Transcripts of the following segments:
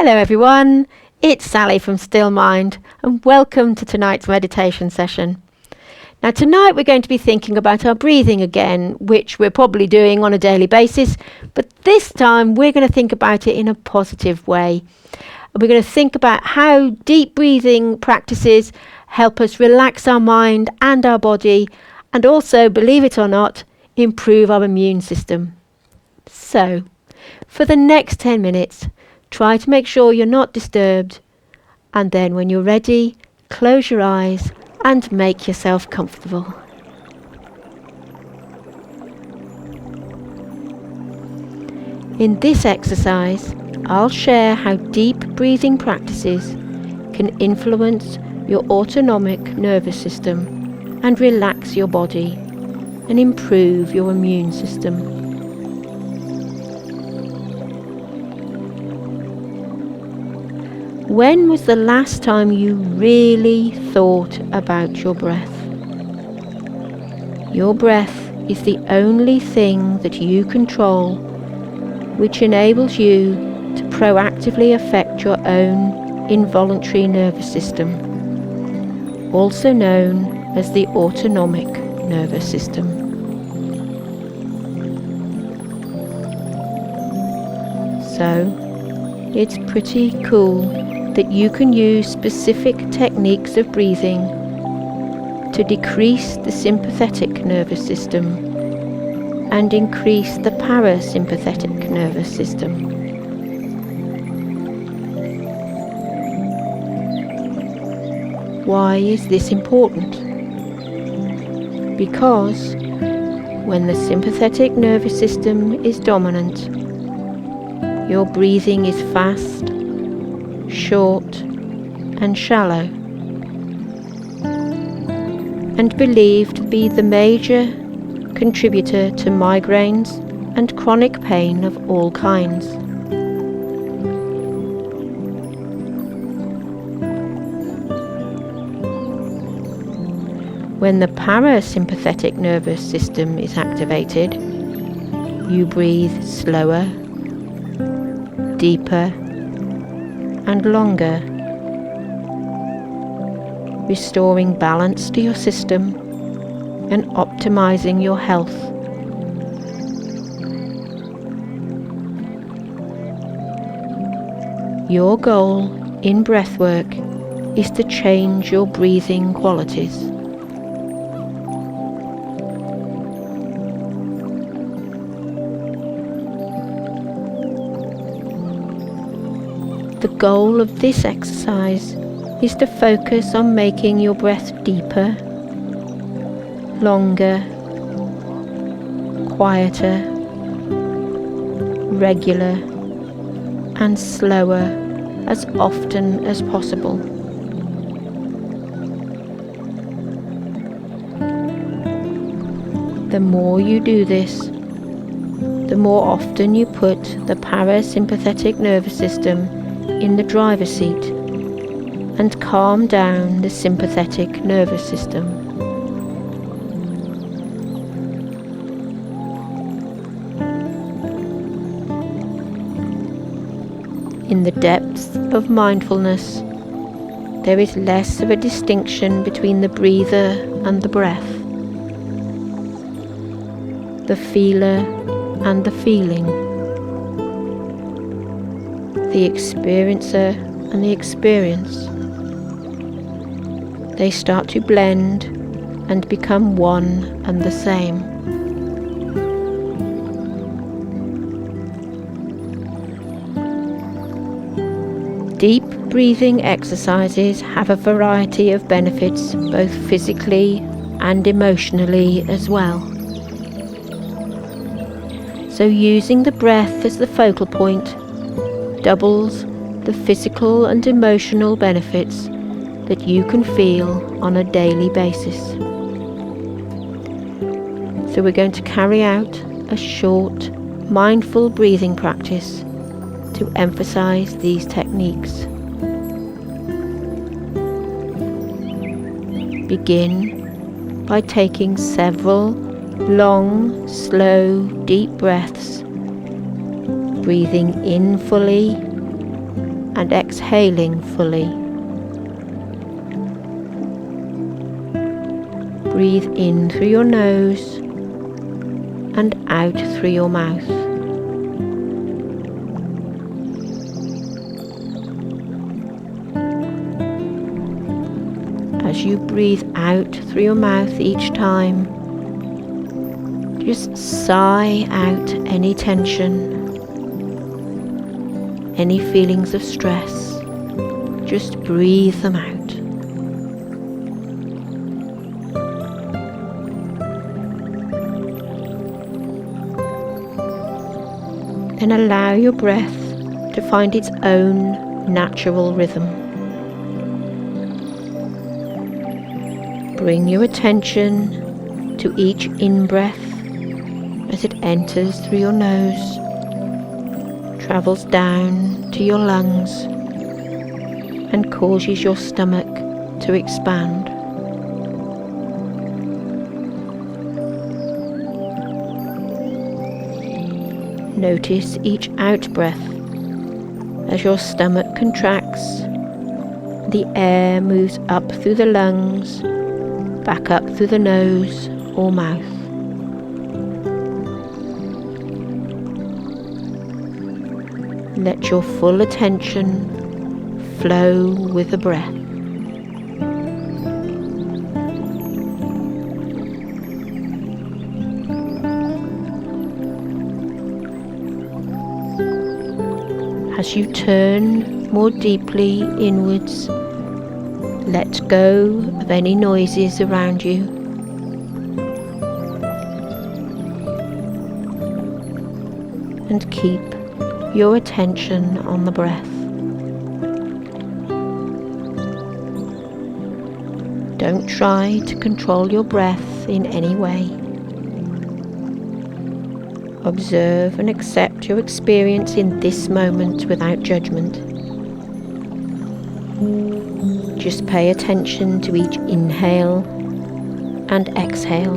Hello everyone, it's Sally from Still Mind and welcome to tonight's meditation session. Now tonight we're going to be thinking about our breathing again, which we're probably doing on a daily basis, but this time we're going to think about it in a positive way. We're going to think about how deep breathing practices help us relax our mind and our body and also, believe it or not, improve our immune system. So, for the next 10 minutes, try to make sure you're not disturbed, and then when you're ready, close your eyes and make yourself comfortable. In this exercise, I'll share how deep breathing practices can influence your autonomic nervous system and relax your body and improve your immune system. When was the last time you really thought about your breath? Your breath is the only thing that you control, which enables you to proactively affect your own involuntary nervous system, also known as the autonomic nervous system. So, it's pretty cool that you can use specific techniques of breathing to decrease the sympathetic nervous system and increase the parasympathetic nervous system. Why is this important? Because when the sympathetic nervous system is dominant, your breathing is fast, short and shallow, and believed to be the major contributor to migraines and chronic pain of all kinds. When the parasympathetic nervous system is activated, you breathe slower, deeper and longer, restoring balance to your system and optimizing your health. Your goal in breathwork is to change your breathing qualities. The goal of this exercise is to focus on making your breath deeper, longer, quieter, regular, and slower as often as possible. The more you do this, the more often you put the parasympathetic nervous system in the driver's seat and calm down the sympathetic nervous system. In the depths of mindfulness, there is less of a distinction between the breather and the breath, the feeler and the feeling, the experiencer and the experience. They start to blend and become one and the same. Deep breathing exercises have a variety of benefits, both physically and emotionally as well. So using the breath as the focal point doubles the physical and emotional benefits that you can feel on a daily basis. So we're going to carry out a short, mindful breathing practice to emphasize these techniques. Begin by taking several long, slow, deep breaths, breathing in fully and exhaling fully. Breathe in through your nose and out through your mouth. As you breathe out through your mouth each time, just sigh out any tension, any feelings of stress. Just breathe them out. Then allow your breath to find its own natural rhythm. Bring your attention to each in-breath as it enters through your nose, travels down to your lungs, and causes your stomach to expand. Notice each out-breath as your stomach contracts, the air moves up through the lungs, back up through the nose or mouth. Let your full attention flow with the breath. As you turn more deeply inwards, let go of any noises around you. And keep your attention on the breath. Don't try to control your breath in any way. Observe and accept your experience in this moment without judgment. Just pay attention to each inhale and exhale.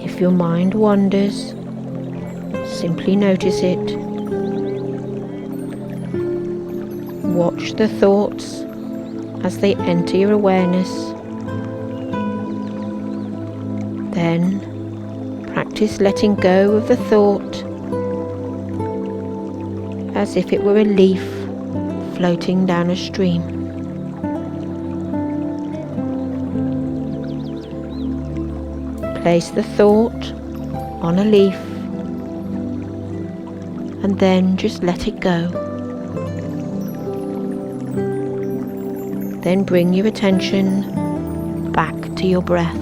If your mind wanders, simply notice it. Watch the thoughts as they enter your awareness. Then practice letting go of the thought as if it were a leaf floating down a stream. Place the thought on a leaf and then just let it go. Then bring your attention back to your breath.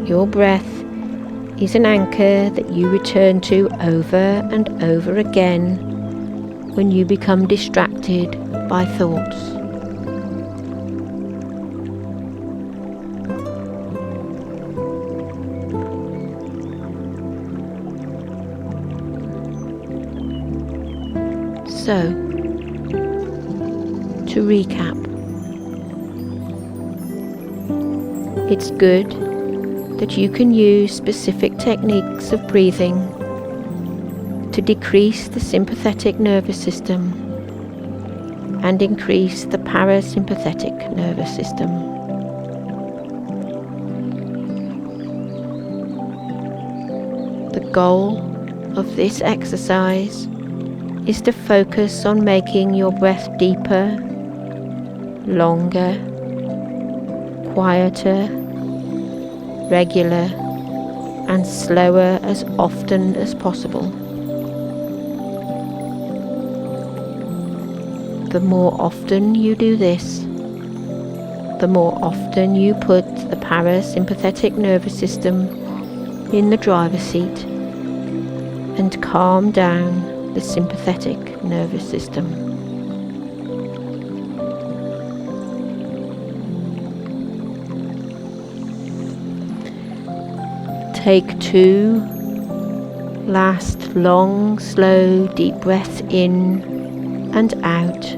Your breath is an anchor that you return to over and over again when you become distracted by thoughts. So, to recap, it's good that you can use specific techniques of breathing to decrease the sympathetic nervous system and increase the parasympathetic nervous system. The goal of this exercise is to focus on making your breath deeper, longer, quieter, regular, and slower as often as possible. The more often you do this, the more often you put the parasympathetic nervous system in the driver's seat and calm down the sympathetic nervous system. Take 2 last long, slow, deep breaths in and out.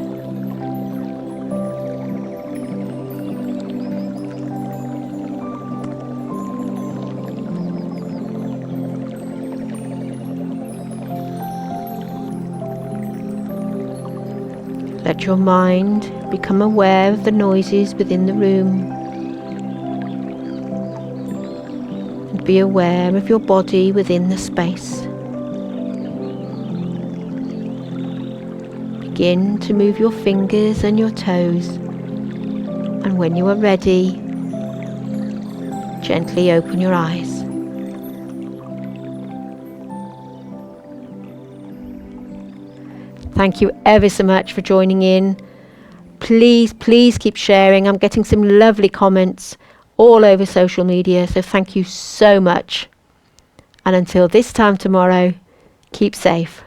Let your mind become aware of the noises within the room, and be aware of your body within the space. Begin to move your fingers and your toes, and when you are ready, gently open your eyes. Thank you ever so much for joining in. Please keep sharing. I'm getting some lovely comments all over social media, so thank you so much. And until this time tomorrow, keep safe.